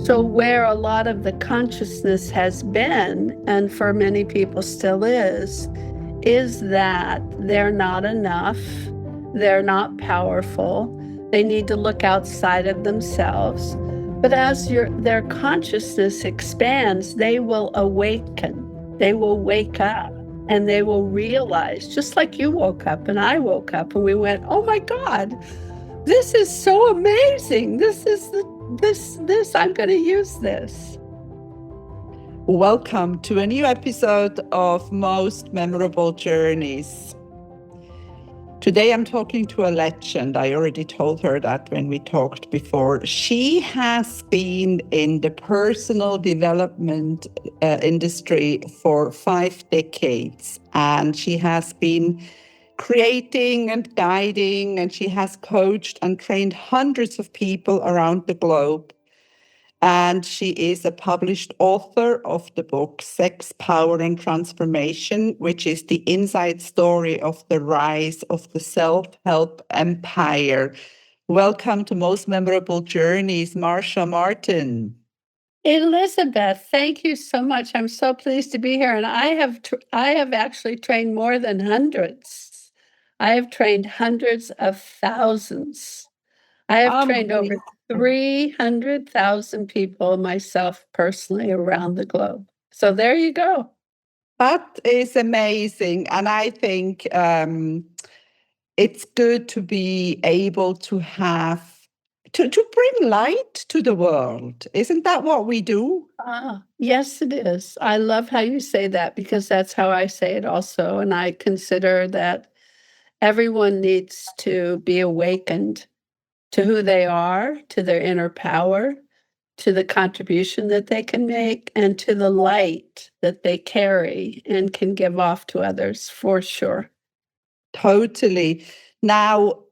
So where a lot of the consciousness has been, and for many people still is that they're not enough, they're not powerful, they need to look outside of themselves. But as their consciousness expands, they will awaken, they will wake up, and they will realize, just like you woke up and I woke up and we went, oh my God, this is so amazing. I'm going to use this. Welcome to a new episode of Most Memorable Journeys. Today I'm talking to a legend. I already told her that when we talked before. She has been in the personal development industry for 5 decades, and she has been creating and guiding, and she has coached and trained hundreds of people around the globe. And she is a published author of the book Sex, Power, and Transformation, which is the inside story of the rise of the self-help empire. Welcome to Most Memorable Journeys, Marcia Martin. Elizabeth, thank you so much. I'm so pleased to be here. And I have actually trained more than hundreds. I have trained hundreds of thousands. I have trained over 300,000 people myself personally around the globe. So there you go. That is amazing. And I think it's good to be able to have, to bring light to the world. Isn't that what we do? Yes, it is. I love how you say that because that's how I say it also. And I consider that everyone needs to be awakened to who they are, to their inner power, to the contribution that they can make, and to the light that they carry and can give off to others, for sure. Totally. Now,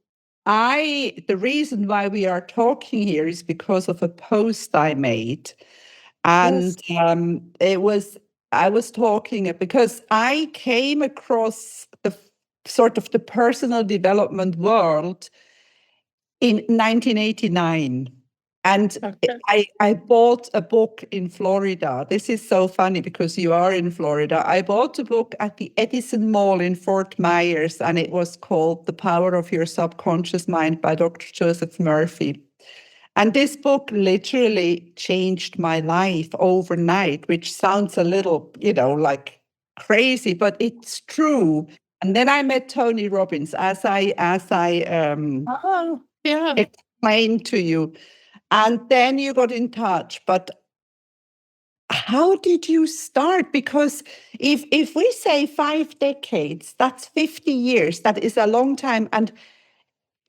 the reason why we are talking here is because of a post I made. And yes. I was talking because I came across the sort of the personal development world in 1989. And okay. I bought a book in Florida. This is so funny because you are in Florida. I bought a book at the Edison Mall in Fort Myers, and it was called The Power of Your Subconscious Mind by Dr. Joseph Murphy. And this book literally changed my life overnight, which sounds a little, like crazy, but it's true. And then I met Tony Robbins as I explained to you. And then you got in touch. But how did you start? Because if we say 5 decades, that's 50 years. That is a long time. And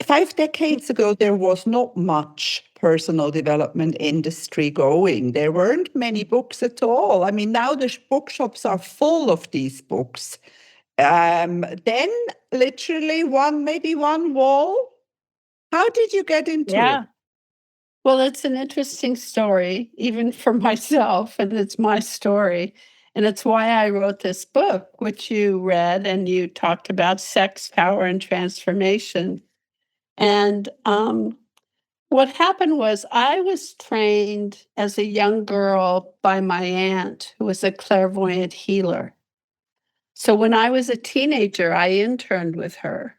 5 decades ago, there was not much personal development industry going. There weren't many books at all. I mean, now the bookshops are full of these books. Then literally maybe one wall. How did you get into it? Well, it's an interesting story, even for myself, and it's my story. And it's why I wrote this book, which you read, and you talked about sex, power, and transformation. And what happened was I was trained as a young girl by my aunt, who was a clairvoyant healer. So when I was a teenager, I interned with her.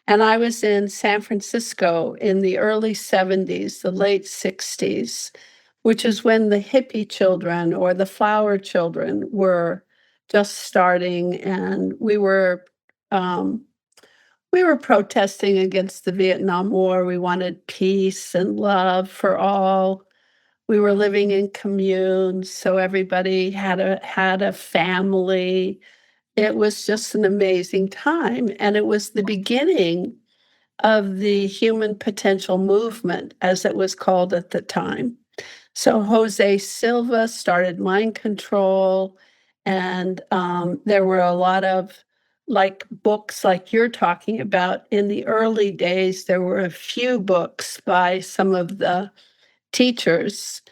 And I was in San Francisco in the early 70s, the late 60s, which is when the hippie children or the flower children were just starting. And we were protesting against the Vietnam War. We wanted peace and love for all. We were living in communes, so everybody had a family. It was just an amazing time, and it was the beginning of the human potential movement, as it was called at the time. So Jose Silva started mind control, and there were a lot of books like you're talking about. In the early days, there were a few books by some of the teachers.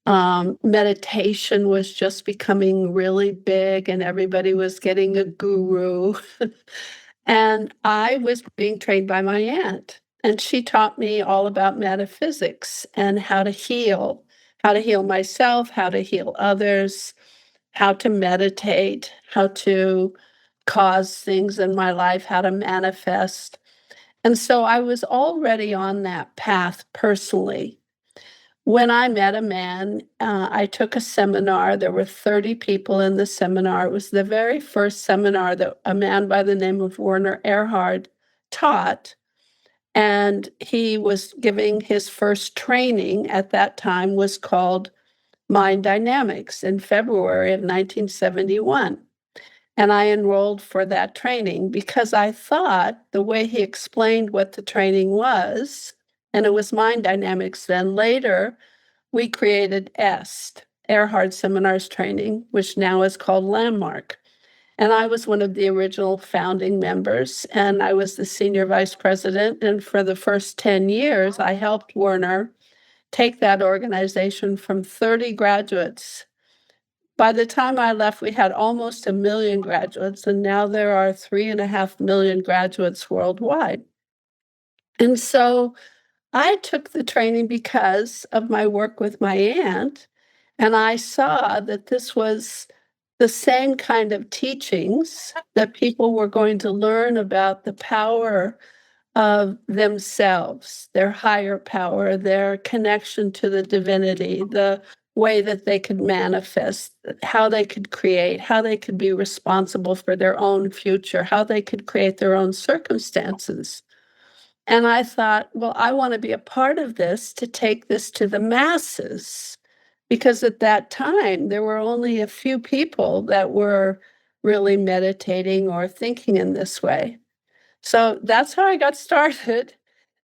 Meditation was just becoming really big, and everybody was getting a guru. And I was being trained by my aunt, and she taught me all about metaphysics and how to heal, how to heal myself, how to heal others, how to meditate, how to cause things in my life, how to manifest. And so I was already on that path personally. When I met a man, I took a seminar. There were 30 people in the seminar. It was the very first seminar that a man by the name of Werner Erhard taught. And he was giving his first training at that time, was called Mind Dynamics, in February of 1971. And I enrolled for that training because I thought the way he explained what the training was, and it was mind dynamics then. Later, we created EST, Erhard Seminars Training, which now is called Landmark. And I was one of the original founding members, and I was the senior vice president. And for the first 10 years, I helped Werner take that organization from 30 graduates. By the time I left, we had almost 1 million graduates, and now there are 3.5 million graduates worldwide. And so I took the training because of my work with my aunt, and I saw that this was the same kind of teachings that people were going to learn about the power of themselves, their higher power, their connection to the divinity, the way that they could manifest, how they could create, how they could be responsible for their own future, how they could create their own circumstances. And I thought, well, I want to be a part of this to take this to the masses. Because at that time, there were only a few people that were really meditating or thinking in this way. So that's how I got started.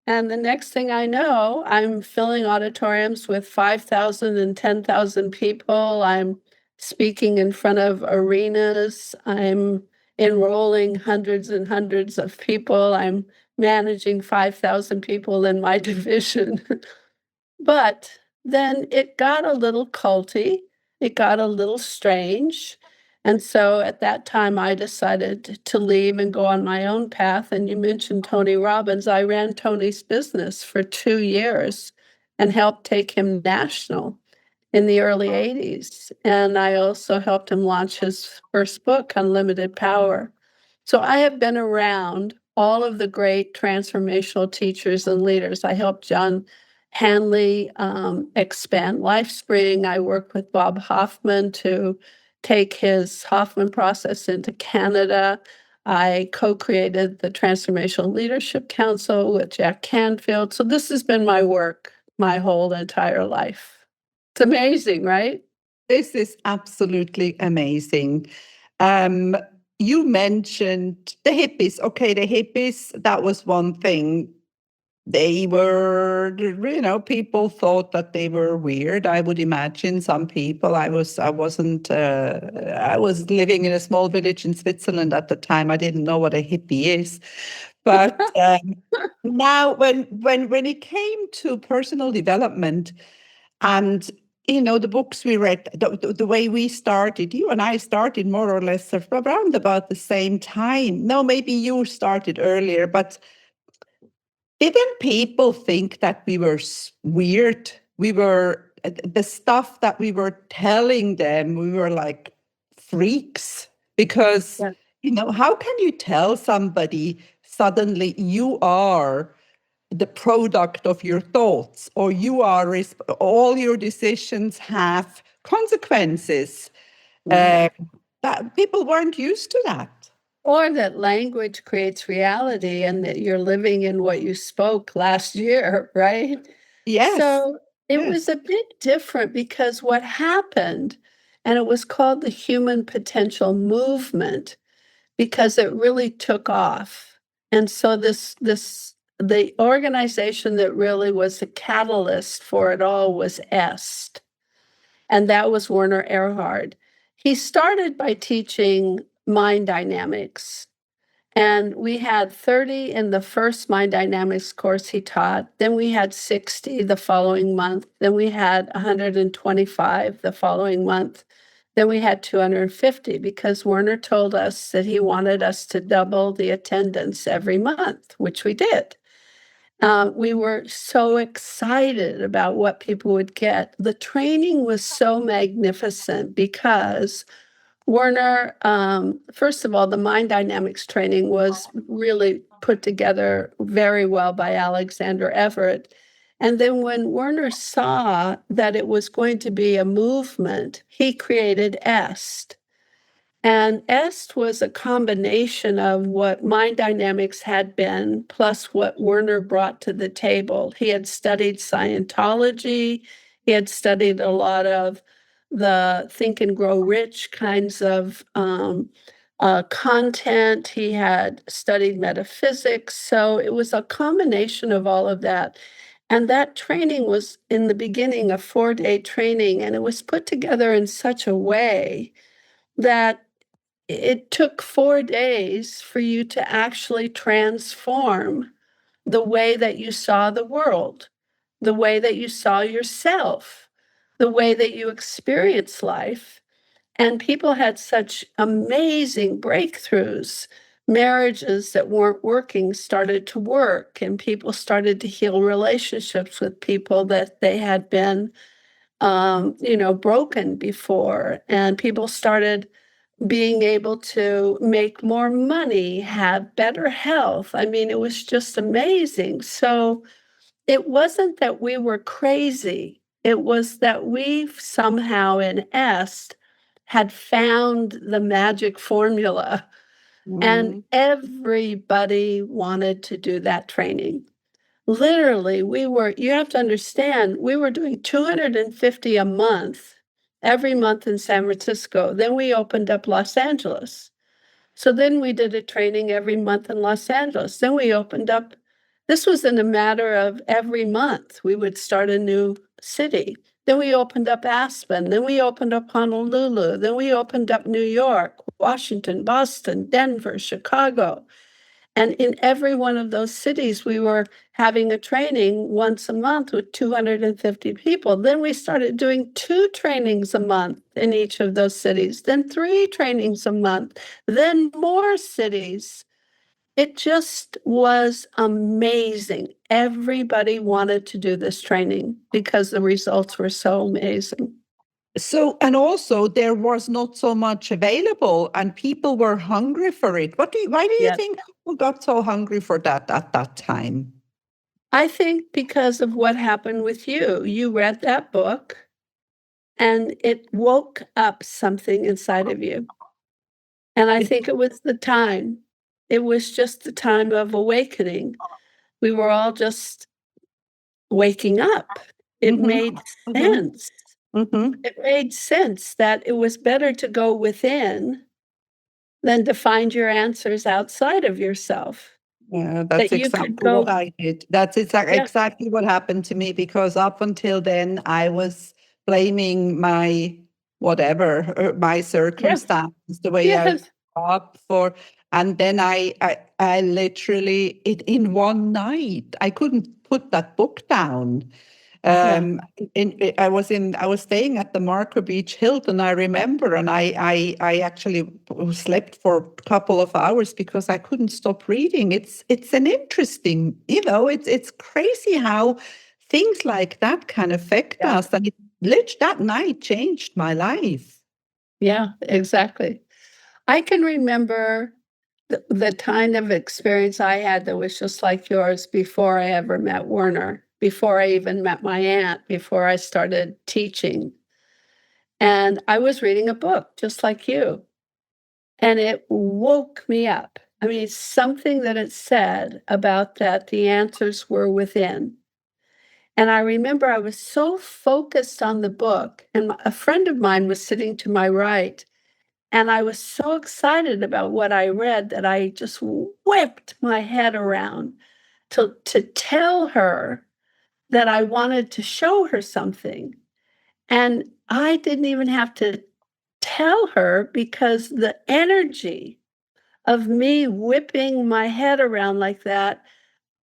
And the next thing I know, I'm filling auditoriums with 5,000 and 10,000 people. I'm speaking in front of arenas. I'm enrolling hundreds and hundreds of people. I'm managing 5,000 people in my division. But then it got a little culty, it got a little strange. And so at that time, I decided to leave and go on my own path. And you mentioned Tony Robbins. I ran Tony's business for 2 years and helped take him national in the early 80s. And I also helped him launch his first book, Unlimited Power. So I have been around all of the great transformational teachers and leaders. I helped John Hanley expand Lifespring. I worked with Bob Hoffman to take his Hoffman Process into Canada. I co-created the Transformational Leadership Council with Jack Canfield. So this has been my work my whole entire life. It's amazing, right? This is absolutely amazing. You mentioned the hippies. Okay, the hippies, that was one thing. They were, people thought that they were weird. I would imagine some people. I was living in a small village in Switzerland at the time. I didn't know what a hippie is. But now when it came to personal development and the books we read, the way we started, you and I started more or less around about the same time. No, maybe you started earlier, but didn't people think that we were weird? We were, the stuff that we were telling them, we were like freaks because, how can you tell somebody suddenly you are the product of your thoughts, or you are all your decisions have consequences? That people weren't used to that. Or that language creates reality and that you're living in what you spoke last year, right? Yes. So it was a bit different because what happened, and it was called the Human Potential Movement, because it really took off. And so the organization that really was the catalyst for it all was EST, and that was Werner Erhard. He started by teaching mind dynamics, and we had 30 in the first mind dynamics course he taught. Then we had 60 the following month. Then we had 125 the following month. Then we had 250 because Werner told us that he wanted us to double the attendance every month, which we did. We were so excited about what people would get. The training was so magnificent because Werner, first of all, the mind dynamics training was really put together very well by Alexander Everett. And then when Werner saw that it was going to be a movement, he created EST. And EST was a combination of what mind dynamics had been, plus what Werner brought to the table. He had studied Scientology, he had studied a lot of the Think and Grow Rich kinds of content. He had studied metaphysics. So it was a combination of all of that. And that training was, in the beginning, a 4-day training, and it was put together in such a way that it took 4 days for you to actually transform the way that you saw the world, the way that you saw yourself, the way that you experience life. And people had such amazing breakthroughs. Marriages that weren't working started to work, and people started to heal relationships with people that they had been, broken before. And people started being able to make more money, have better health. I mean, it was just amazing. So it wasn't that we were crazy. It was that we somehow in Est had found the magic formula, and everybody wanted to do that training. Literally, you have to understand, we were doing 250 a month every month in San Francisco. Then we opened up Los Angeles. So then we did a training every month in Los Angeles. Then we opened up, this was in a matter of every month. We would start a new city. Then we opened up Aspen. Then we opened up Honolulu. Then we opened up New York, Washington, Boston, Denver, Chicago. And in every one of those cities, we were having a training once a month with 250 people. Then we started doing 2 trainings a month in each of those cities, then 3 trainings a month, then more cities. It just was amazing. Everybody wanted to do this training because the results were so amazing. So, and also there was not so much available and people were hungry for it. Why do you think people got so hungry for that at that time? I think because of what happened with you. You read that book and it woke up something inside of you. And I think it was the time. It was just the time of awakening. We were all just waking up. It made sense. It made sense that it was better to go within than to find your answers outside of yourself. Yeah, that's exactly what I did. That's exactly what happened to me, because up until then I was blaming my whatever, my circumstances, the way I grew up for, and then I literally in one night I couldn't put that book down. I was staying at the Marco Beach Hilton, I remember, and I actually slept for a couple of hours because I couldn't stop reading. It's an interesting, it's crazy how things like that can affect us, and that night changed my life. Yeah, exactly. I can remember the kind of experience I had that was just like yours before I ever met Werner, before I even met my aunt, before I started teaching. And I was reading a book just like you, and it woke me up. I mean, something that it said about that the answers were within. And I remember I was so focused on the book, and a friend of mine was sitting to my right, and I was so excited about what I read that I just whipped my head around to tell her that I wanted to show her something. And I didn't even have to tell her, because the energy of me whipping my head around like that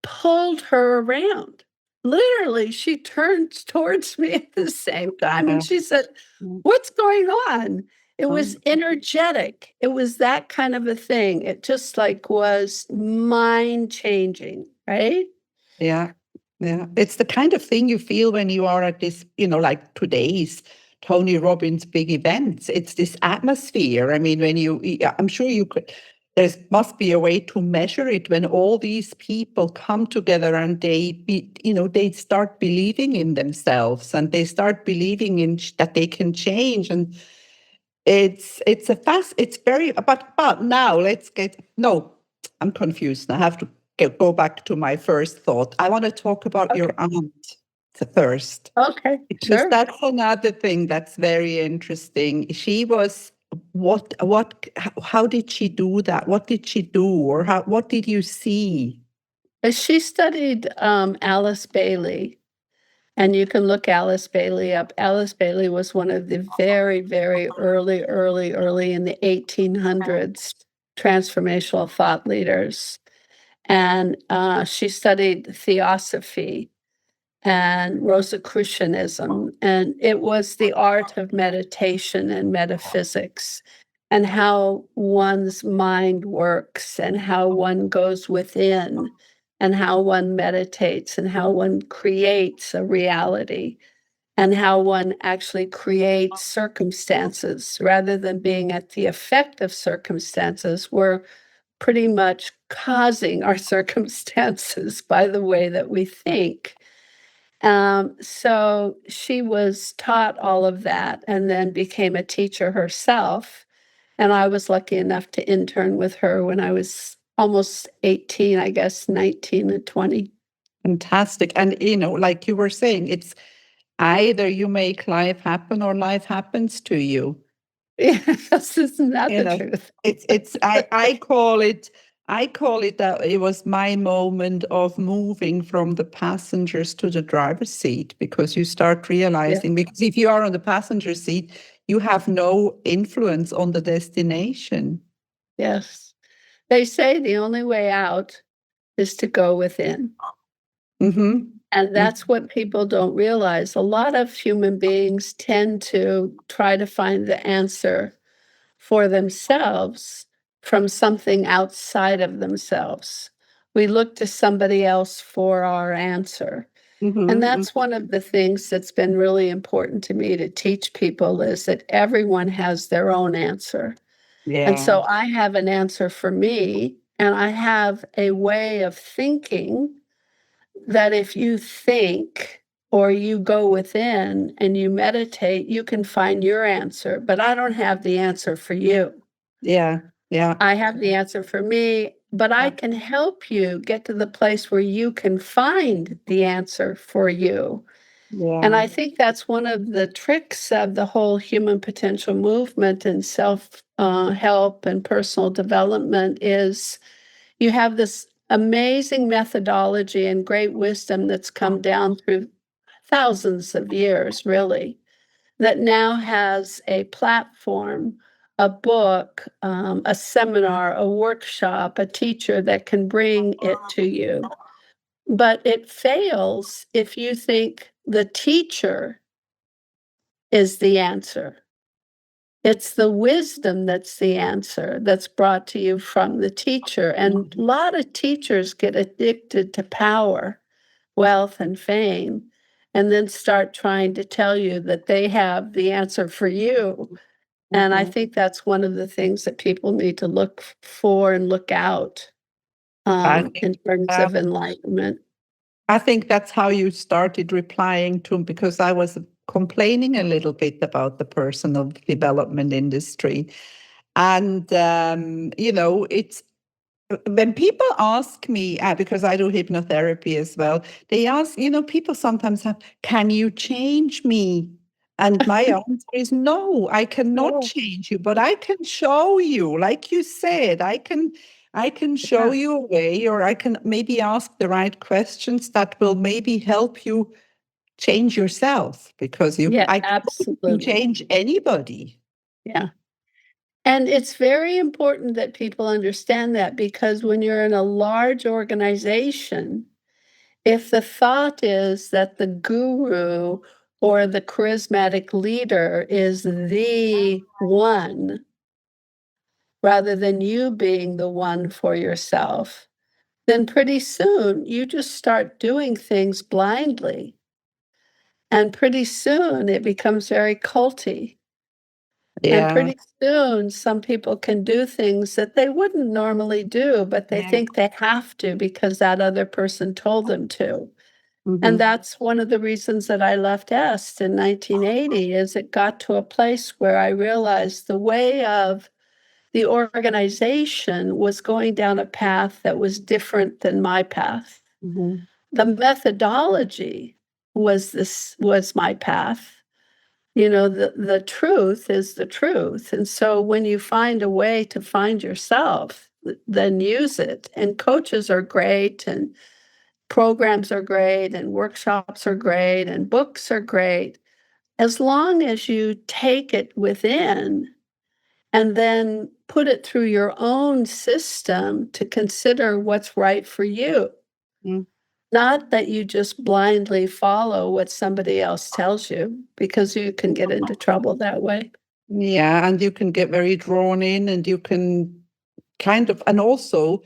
pulled her around. Literally, she turned towards me at the same time and she said, "What's going on?" It was energetic. It was that kind of a thing. It just was mind changing, right? Yeah. Yeah. It's the kind of thing you feel when you are at this, like today's Tony Robbins big events. It's this atmosphere. I mean, I'm sure there must be a way to measure it when all these people come together and they start believing in themselves and they start believing that they can change. And it's very, but now no, I'm confused. I have to go back to my first thought. I want to talk about your aunt first. Okay, Because sure. that's another thing that's very interesting. She was how did she do that? What did she do? Or what did you see? She studied Alice Bailey, and you can look Alice Bailey up. Alice Bailey was one of the very, very early in the 1800s transformational thought leaders. And she studied theosophy and Rosicrucianism, and it was the art of meditation and metaphysics and how one's mind works and how one goes within and how one meditates and how one creates a reality and how one actually creates circumstances rather than being at the effect of circumstances. We're pretty much causing our circumstances by the way that we think. So she was taught all of that and then became a teacher herself. And I was lucky enough to intern with her when I was almost 18, I guess, 19 and 20. Fantastic. And, like you were saying, it's either you make life happen or life happens to you. Yes, isn't that the truth? I call it that it was my moment of moving from the passengers to the driver's seat, because you start realizing, because if you are on the passenger seat, you have no influence on the destination. Yes. They say the only way out is to go within. Mm-hmm. And that's what people don't realize. A lot of human beings tend to try to find the answer for themselves from something outside of themselves. We look to somebody else for our answer. Mm-hmm. And that's one of the things that's been really important to me to teach people, is that everyone has their own answer. Yeah. And so I have an answer for me, and I have a way of thinking that if you think or you go within and you meditate, you can find your answer. But I don't have the answer for you. Yeah. Yeah. I have the answer for me, but I can help you get to the place where you can find the answer for you. Yeah. And I think that's one of the tricks of the whole human potential movement and self help and personal development is you have this amazing methodology and great wisdom that's come down through thousands of years, really, that now has a platform, a book, a seminar, a workshop, a teacher that can bring it to you. But it fails if you think the teacher is the answer. It's the wisdom that's the answer that's brought to you from the teacher. And a lot of teachers get addicted to power, wealth, and fame, and then start trying to tell you that they have the answer for you. And I think that's one of the things that people need to look for and look out in terms of enlightenment. I think that's how you started replying to him, because I was complaining a little bit about the personal development industry. And, it's when people ask me, because I do hypnotherapy as well, they ask, people sometimes have, can you change me? And my answer is no, I cannot change you, but I can show you, like you said, I can show you a way, or I can maybe ask the right questions that will maybe help you change yourself, because I can absolutely change anybody. Yeah. And it's very important that people understand that, because when you're in a large organization, if the thought is that the guru or the charismatic leader is the one, rather than you being the one for yourself, then pretty soon you just start doing things blindly. And pretty soon it becomes very culty. And Yeah. pretty soon some people can do things that they wouldn't normally do, but they Yeah. think they have to because that other person told them to. And Mhm. that's one of the reasons that I left Est in 1980 is it got to a place where I realized the way of the organization was going down a path that was different than my path. Mhm. The methodology was my path. You know, the truth is the truth. And so when you find a way to find yourself, then use it. And coaches are great and programs are great and workshops are great and books are great as long as you take it within and then put it through your own system to consider what's right for you. Mm. Not that you just blindly follow what somebody else tells you, because you can get into trouble that way. Yeah, and you can get very drawn in, and you can kind of, and also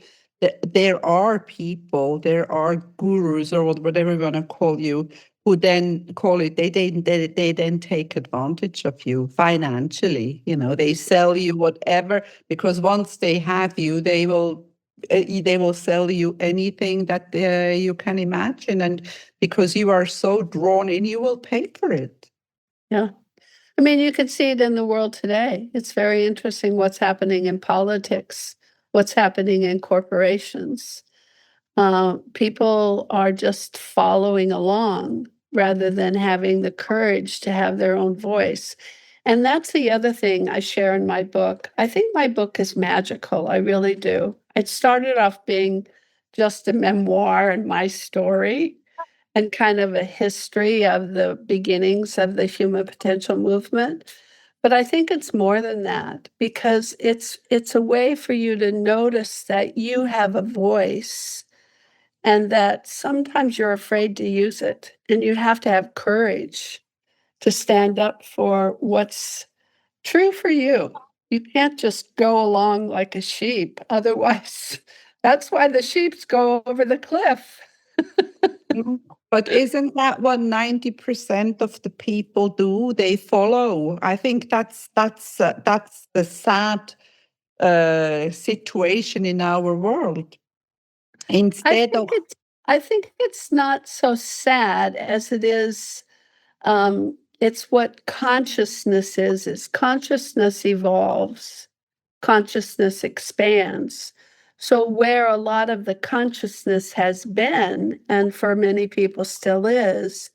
there are people, there are gurus or whatever you want to call you, who then call it, they then take advantage of you financially. You know, they sell you whatever, because once they have you, they will sell you anything that you can imagine, and because you are so drawn in, you will pay for it. Yeah. I mean, you can see it in the world today. It's very interesting what's happening in politics, what's happening in corporations. People are just following along rather than having the courage to have their own voice. And that's the other thing I share in my book. I think my book is magical. I really do. It started off being just a memoir and my story and kind of a history of the beginnings of the human potential movement. But I think it's more than that because it's a way for you to notice that you have a voice and that sometimes you're afraid to use it and you have to have courage to stand up for what's true for you. You can't just go along like a sheep. Otherwise, that's why the sheeps go over the cliff. Mhm. But isn't that what 90% of the people do? They follow. I think that's the sad situation in our world. I Instead of think it's I think it's not so sad as it is. It's what consciousness is consciousness evolves, consciousness expands. So where a lot of the consciousness has been, and for many people still is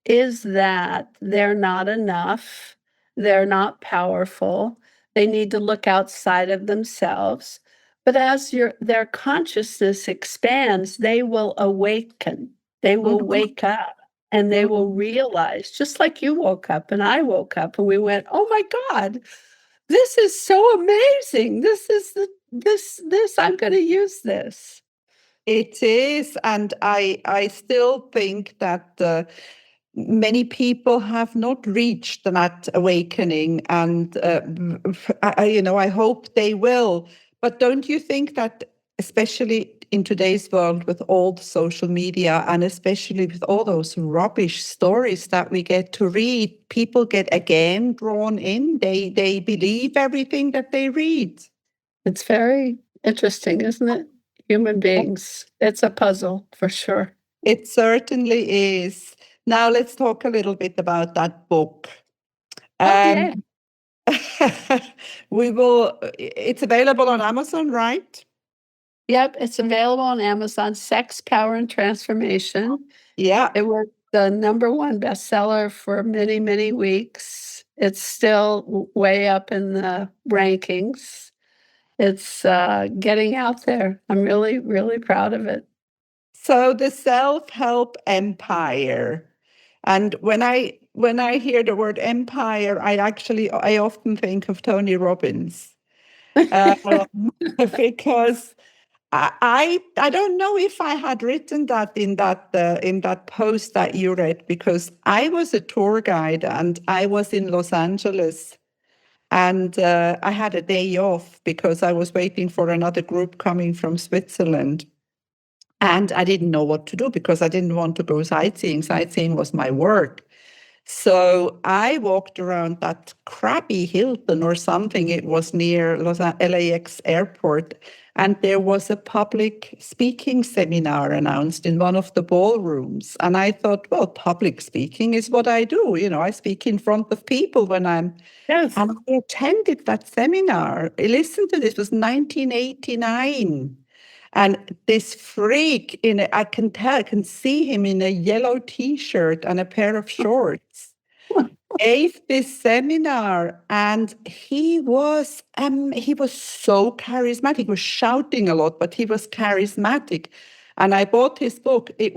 that they're not enough, they're not powerful, they need to look outside of themselves. But as their consciousness expands, they will awaken, they will Mhm, wake up, and they will mhm. realize, just like you woke up and I woke up and we went, "Oh my God, this is so amazing. This I'm going to use this." It is, and I still think that many people have not reached that awakening, and I hope they will. But don't you think that, especially in today's world with all the social media and especially with all those rubbish stories that we get to read, people get again drawn in. They believe everything that they read. It's very interesting, isn't it? Human beings. It's a puzzle for sure. It certainly is. Now let's talk a little bit about that book. Oh yeah. Um, it's available on Amazon, right? Yep, it's available on Amazon, Sex, Power, and Transformation. Yeah. It was the number one bestseller for many, many weeks. It's still way up in the rankings. It's getting out there. I'm really, really proud of it. So the self-help empire. And when I hear the word empire, I often think of Tony Robbins. Uh, because I don't know if I had written that in that post that you read, because I was a tour guide and I was in Los Angeles, and I had a day off because I was waiting for another group coming from Switzerland. And I didn't know what to do because I didn't want to go sightseeing. Sightseeing was my work. So I walked around that crappy Hilton or something. It was near LAX airport. And there was a public speaking seminar announced in one of the ballrooms. And I thought, well, public speaking is what I do. You know, I speak in front of people when I'm. Yes. And I attended that seminar. Listen to this, it was 1989. And this freak I can see him in a yellow T-shirt and a pair of shorts, gave this seminar, and he was so charismatic. He was shouting a lot, but he was charismatic. And I bought his book. I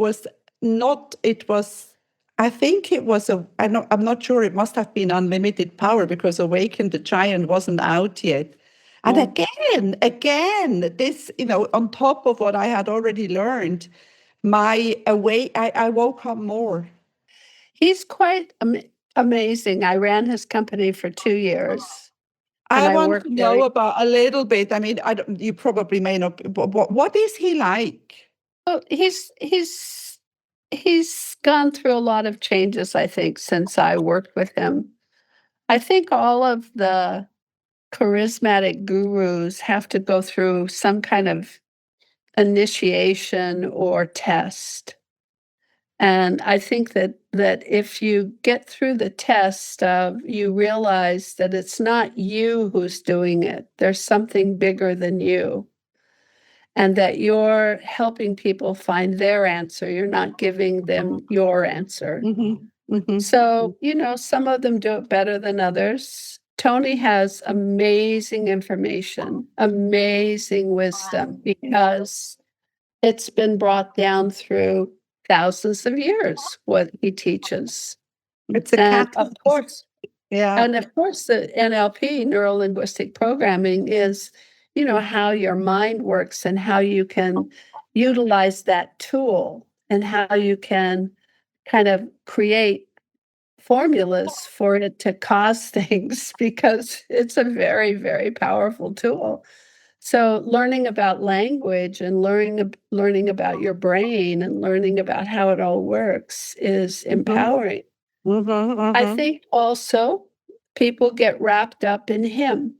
think it was I'm not sure. It must have been Unlimited Power because Awaken the Giant wasn't out yet. And again, this, on top of what I had already learned, I woke up more. He's quite amazing. I ran his company for 2 years. I want to know about a little bit. I mean, you probably may not. What is he like? Well, he's gone through a lot of changes, I think, since I worked with him. I think all of the charismatic gurus have to go through some kind of initiation or test. And I think that if you get through the test of, you realize that it's not you who's doing it, there's something bigger than you, and that you're helping people find their answer. You're not giving them your answer. So, some of them do it better than others. Tony has amazing information, amazing wisdom, because it's been brought down through thousands of years, what he teaches. It's a catalyst. Of course, yeah. And of course, the NLP, neuro linguistic programming, is, how your mind works and how you can utilize that tool and how you can kind of create formulas for it to cause things, because it's a very, very powerful tool. So learning about language and learning about your brain and learning about how it all works is empowering. I think also people get wrapped up in him,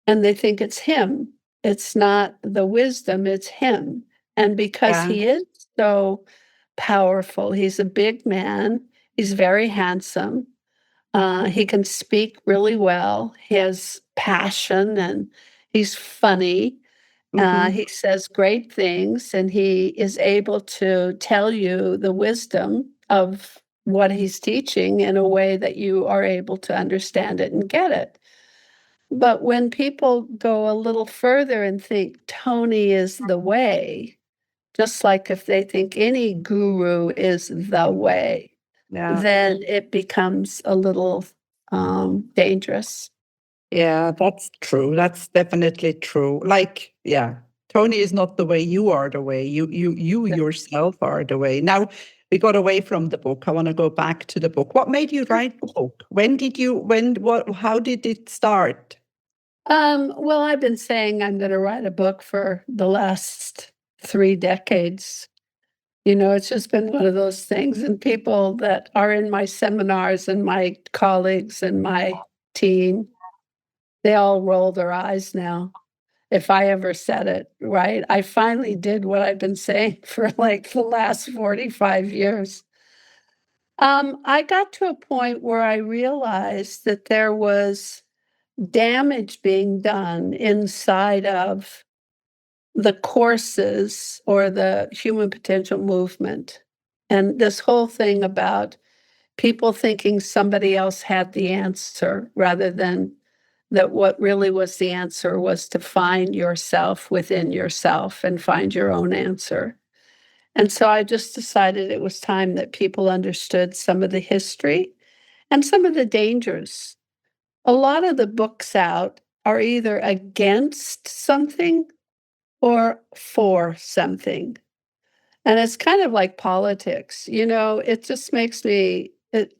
and they think it's him. It's not the wisdom, it's him. And because he is so powerful, he's a big man, he's very handsome, he can speak really well, he has passion, and he's funny. He says great things, and he is able to tell you the wisdom of what he's teaching in a way that you are able to understand it and get it. But when people go a little further and think Tony is the way, just like if they think any guru is the way, then it becomes a little dangerous. Yeah, that's true. That's definitely true. Like, Tony is not the way you are the way. You yourself are the way. Now, we got away from the book. I want to go back to the book. What made you write the book? How did it start? Well, I've been saying I'm going to write a book for the last 3 decades. It's just been one of those things. And people that are in my seminars and my colleagues and my team, they all roll their eyes now if I ever said it, right? I finally did what I've been saying for like the last 45 years. I got to a point where I realized that there was damage being done inside of the courses or the human potential movement. And this whole thing about people thinking somebody else had the answer, rather than that what really was the answer was to find yourself within yourself and find your own answer. And so I just decided it was time that people understood some of the history and some of the dangers. A lot of the books out are either against something or for something. And it's kind of like politics. It just makes me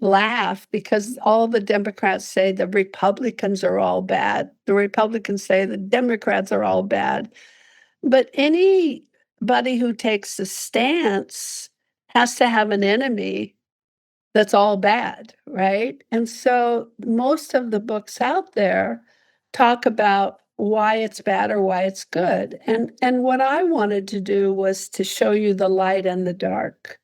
laugh, because all the Democrats say the Republicans are all bad. The Republicans say the Democrats are all bad. But any everybody who takes a stance has to have an enemy that's all bad, right? And so most of the books out there talk about why it's bad or why it's good. And what I wanted to do was to show you the light and the dark.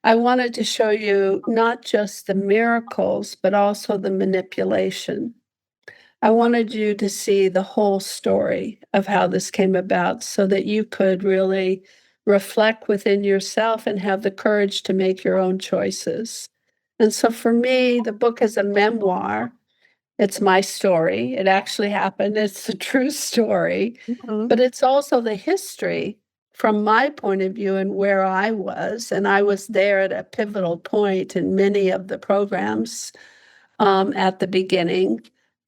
I wanted to show you not just the miracles, but also the manipulation. I wanted you to see the whole story of how this came about so that you could really reflect within yourself and have the courage to make your own choices. And so for me, the book is a memoir. It's my story. It actually happened. It's a true story, but it's also the history from my point of view and where I was. And I was there at a pivotal point in many of the programs at the beginning.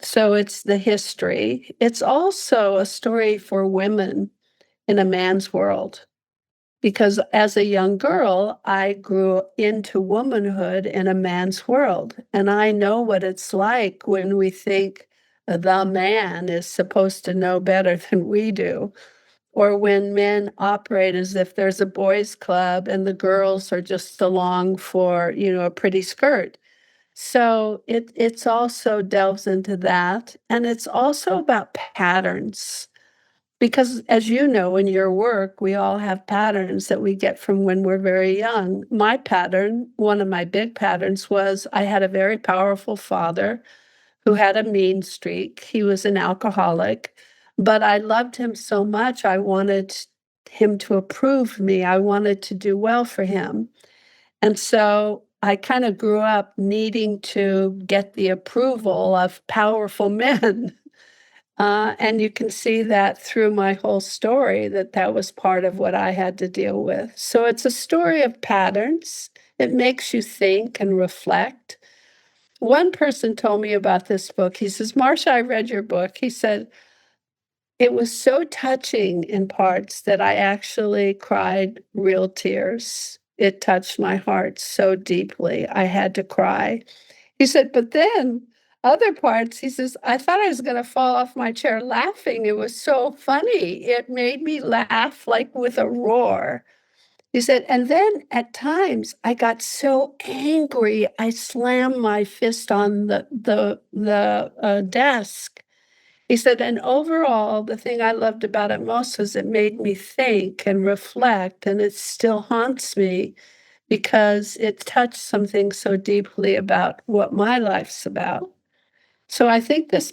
So it's the history. It's also a story for women in a man's world. Because as a young girl, I grew into womanhood in a man's world. And I know what it's like when we think the man is supposed to know better than we do, or when men operate as if there's a boys' club and the girls are just along for, a pretty skirt. So it's also delves into that. And it's also about patterns. Because as you know, in your work, we all have patterns that we get from when we're very young. My pattern, one of my big patterns was I had a very powerful father who had a mean streak. He was an alcoholic, but I loved him so much. I wanted him to approve me. I wanted to do well for him. And so I kind of grew up needing to get the approval of powerful men. And you can see that through my whole story that that was part of what I had to deal with. So it's a story of patterns. It makes you think and reflect. One person told me about this book. He says, Marcia, I read your book. He said, it was so touching in parts that I actually cried real tears. It touched my heart so deeply. I had to cry. He said, but then other parts, he says, I thought I was going to fall off my chair laughing. It was so funny. It made me laugh like with a roar. He said, and then at times I got so angry, I slammed my fist on the desk. He said, and overall, the thing I loved about it most was it made me think and reflect, and it still haunts me because it touched something so deeply about what my life's about. So I think this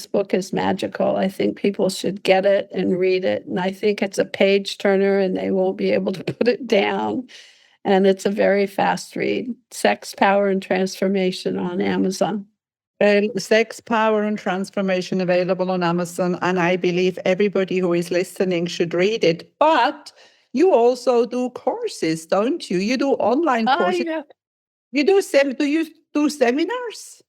book is magical. I think people should get it and read it, and I think it's a page turner, and they won't be able to put it down. And it's a very fast read. Sex, Power, and Transformation on Amazon. Sex, Power, and Transformation available on Amazon. And I believe everybody who is listening should read it. But you also do courses, don't you? You do online courses. Yeah. You do do you do seminars?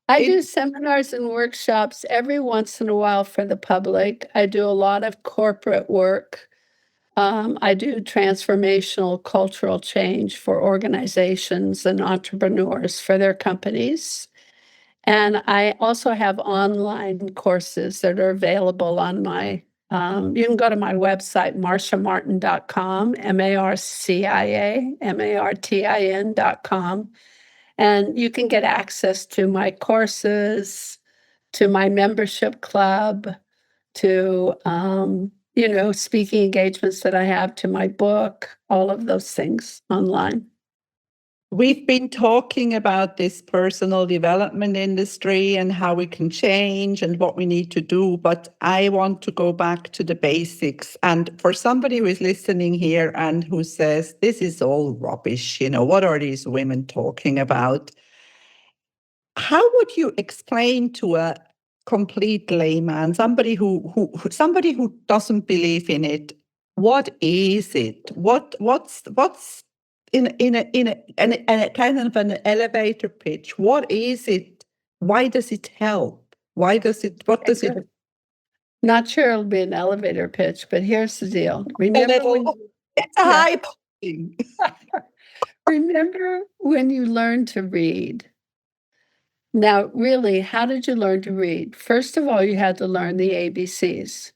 I do seminars and workshops every once in a while for the public. I do a lot of corporate work. I do transformational cultural change for organizations and entrepreneurs for their companies. And I also have online courses that are available on my, you can go to my website, marciamartin.com, MarciaMartin.com, and you can get access to my courses, to my membership club, to, speaking engagements that I have, to my book, all of those things online. We've been talking about this personal development industry and how we can change and what we need to do, but I want to go back to the basics. And for somebody who is listening here and who says, this is all rubbish, what are these women talking about? How would you explain to a complete layman, somebody who doesn't believe in it, what is it? What's in a kind of an elevator pitch? What is it? Why does it help? What does it? Not sure it'll be an elevator pitch, but here's the deal. Remember it's a high thing. Remember when you learned to read? Now, really, how did you learn to read? First of all, you had to learn the ABCs.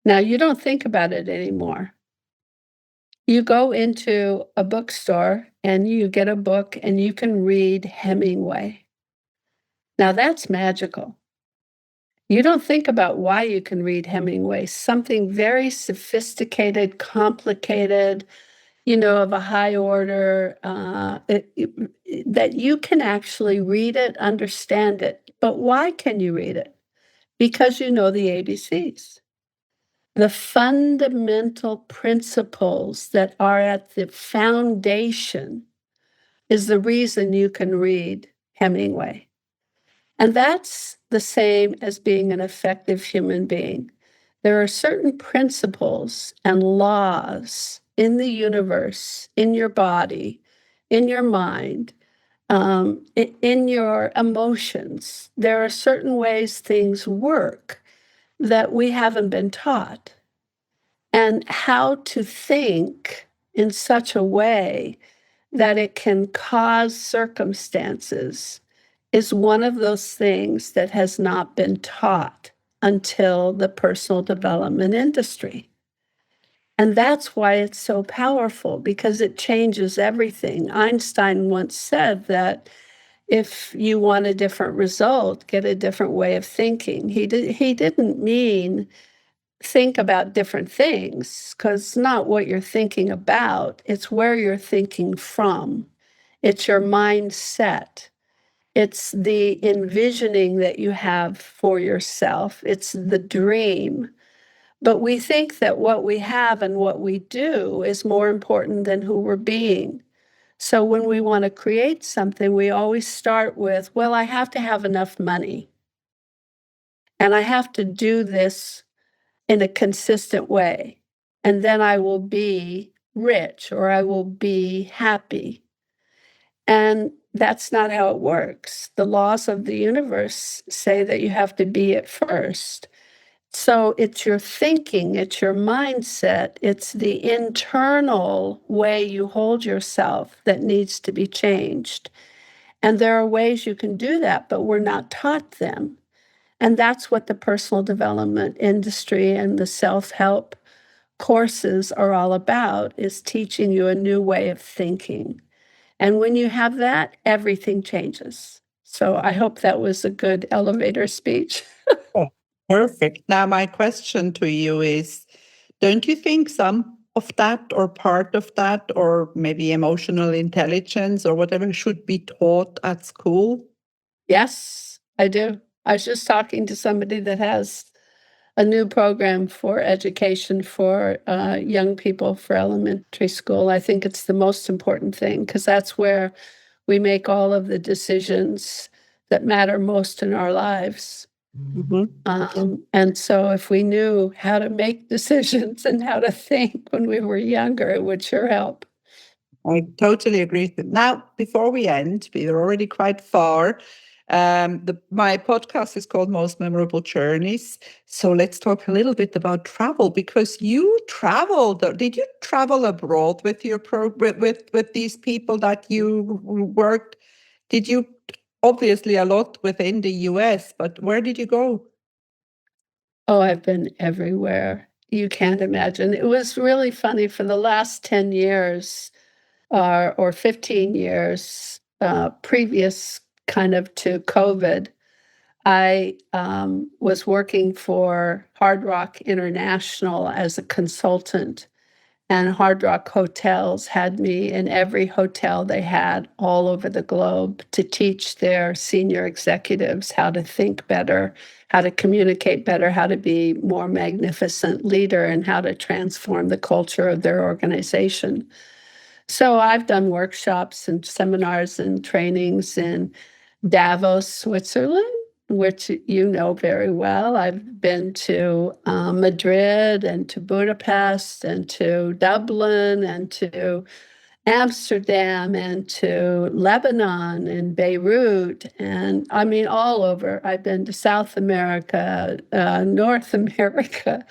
Now, you don't think about it anymore. You go into a bookstore and you get a book and you can read Hemingway. Now, that's magical. You don't think about why you can read Hemingway, something very sophisticated, complicated, of a high order, that you can actually read it, understand it. But why can you read it? Because you know the ABCs. The fundamental principles that are at the foundation is the reason you can read Hemingway. And that's the same as being an effective human being. There are certain principles and laws in the universe, in your body, in your mind, in your emotions. There are certain ways things work that we haven't been taught. And how to think in such a way that it can cause circumstances is one of those things that has not been taught until the personal development industry. And that's why it's so powerful, because it changes everything. Einstein once said that if you want a different result, get a different way of thinking. He didn't mean think about different things, because it's not what you're thinking about, it's where you're thinking from. It's your mindset. It's the envisioning that you have for yourself. It's the dream. But we think that what we have and what we do is more important than who we're being. So when we want to create something, we always start with, well, I have to have enough money. And I have to do this in a consistent way. And then I will be rich or I will be happy. And that's not how it works. The laws of the universe say that you have to be it first. So it's your thinking, it's your mindset, it's the internal way you hold yourself that needs to be changed. And there are ways you can do that, but we're not taught them. And that's what the personal development industry and the self-help courses are all about, is teaching you a new way of thinking. And when you have that, everything changes. So I hope that was a good elevator speech. Oh, perfect. Now, my question to you is, don't you think some of that or part of that, or maybe emotional intelligence or whatever, should be taught at school? Yes, I do. I was just talking to somebody that has a new program for education for young people for elementary school. I think it's the most important thing, because that's where we make all of the decisions that matter most in our lives. And so if we knew how to make decisions and how to think when we were younger, it would sure help. I totally agree with you. Now, before we end, we are already quite far. My podcast is called Most Memorable Journeys. So let's talk a little bit about travel, because you traveled. Did you travel abroad with your with these people that you worked? Did you, obviously a lot within the US, but where did you go? Oh, I've been everywhere. You can't imagine. It was really funny for the last 10 years or 15 years previous kind of to COVID. I was working for Hard Rock International as a consultant, and Hard Rock Hotels had me in every hotel they had all over the globe to teach their senior executives how to think better, how to communicate better, how to be more magnificent leader, and how to transform the culture of their organization. So I've done workshops and seminars and trainings in Davos, Switzerland, which you know very well. I've been to Madrid and to Budapest and to Dublin and to Amsterdam and to Lebanon and Beirut, and I mean all over. I've been to South America, North America,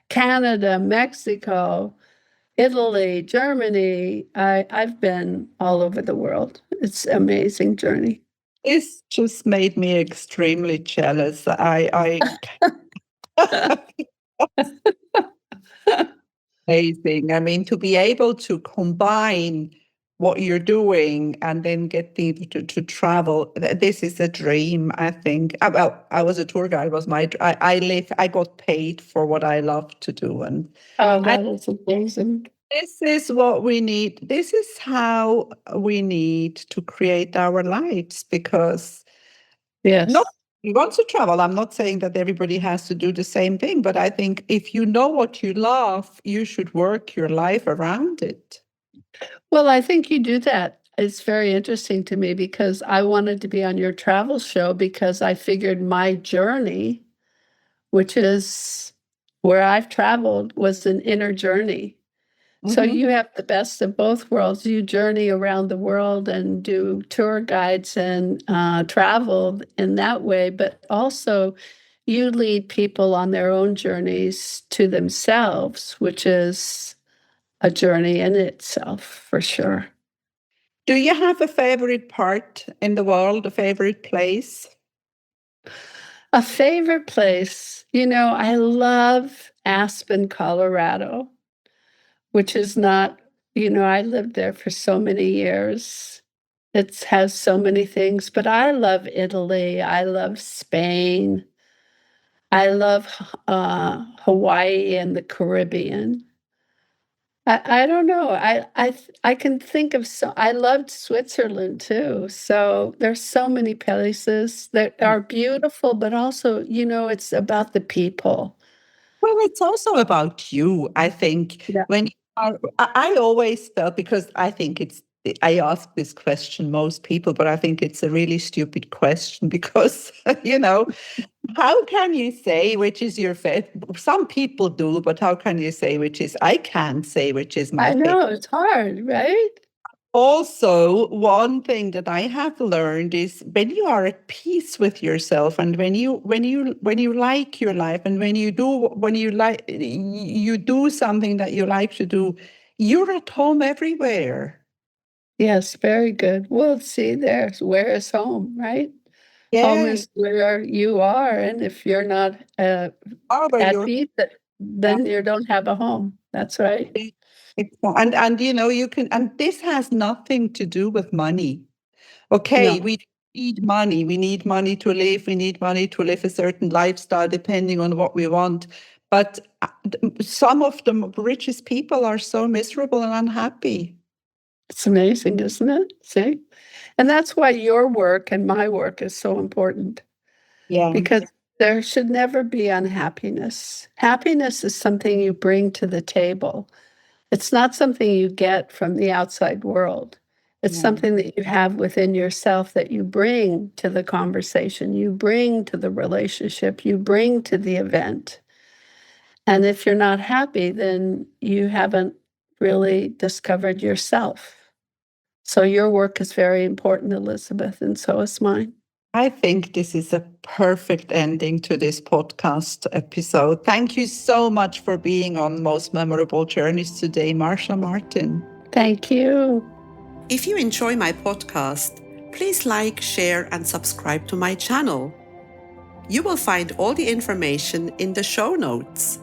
Canada, Mexico, Italy, Germany. I've been all over the world. It's an amazing journey. This just made me extremely jealous. I Amazing. I mean, to be able to combine what you're doing and then get people to travel, this is a dream, I think. Well, I was a tour guide, was I got paid for what I love to do. And Oh, that is amazing. this is what we need. This is how we need to create our lives, because Yes. not you want to travel. I'm not saying that everybody has to do the same thing, but I think if you know what you love, you should work your life around it. Well, I think you do that. It's very interesting to me because I wanted to be on your travel show because I figured my journey, which is where I've traveled, was an inner journey. So Mhm. you have the best of both worlds. You journey around the world and do tour guides and travel in that way, but also you lead people on their own journeys to themselves, which is a journey in itself, for sure. Do you have a favorite part in the world, a favorite place? A favorite place, I love Aspen, Colorado, which is not, I lived there for so many years. It has so many things, but I love Italy. I love Spain. I love Hawaii and the Caribbean. I don't know. I can think of I loved Switzerland too. So there's so many places that are beautiful, but also, it's about the people. Well, it's also about you, I think. Yeah. When you are, I always felt, because I think I ask this question most people, but I think it's a really stupid question because, how can you say which is your favorite? Some people do, but how can you say which is, I can't say which is my I favorite. know it's hard, right? Also, one thing that I have learned is when you are at peace with yourself, and when you like your life, and when you do something that you like to do, you're at home everywhere. Yes, very good. Well, see, there's where is home, right? Home Yeah. is where you are, and if you're not Where at you're. peace, then you don't have a home. That's right. And you can, and this has nothing to do with money. Okay, No, we need money. We need money to live. We need money to live a certain lifestyle, depending on what we want. But some of the richest people are so miserable and unhappy. it's amazing, isn't it? See? And that's why your work and my work is so important Yeah. because there should never be unhappiness. Happiness is something you bring to the table. It's not something you get from the outside world. It's Yeah. something that you have within yourself that you bring to the conversation, you bring to the relationship, you bring to the event. And if you're not happy, then you haven't really discovered yourself. So your work is very important, Elizabeth, and so is mine. I think this is a perfect ending to this podcast episode. Thank you so much for being on Most Memorable Journeys today, Marcia Martin. Thank you. If you enjoy my podcast, please like, share, and subscribe to my channel. You will find all the information in the show notes.